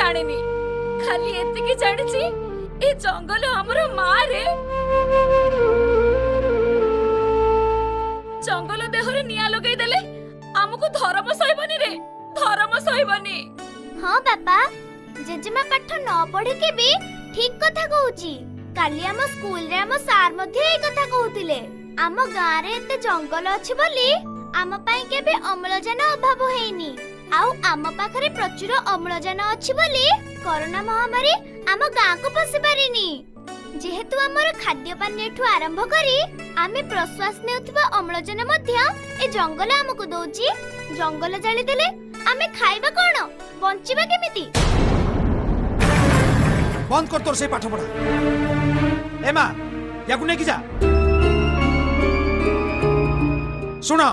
जानिनी खाली एतिकी जानिची ए जंगल हमरो माँ रे जंगल देहरे निया लगई देले हमको धर्म सहिबनी रे धर्म सहिबनी। हाँ बापा जेजेमा पाठ न पढ़ी के भी ठीक कथा कहूची। काली आम स्कूल रे आम सार मध्ये ए कथा कहूतिले आम गाँ रे एते जंगल अछि बोली आम पई केबे अम्लजान अभाव हेनी आउ आम पाखरे प्रचुर अम्लजान अछि बोली कोरोना महामारी आम गाँ को पसि पारिनी। जेहेतु हमर खाद्य पानीय ठु आरंभ करी आमे प्रश्वास नेउथबा अम्लजान मध्ये ए जंगल हमको दोची। जंगल जाली देले आमे खाइबा कोन बंचिबा केमिति। बंद कर तोर से पाठ पढ़ा। ए मां याकु ने की जा सुनो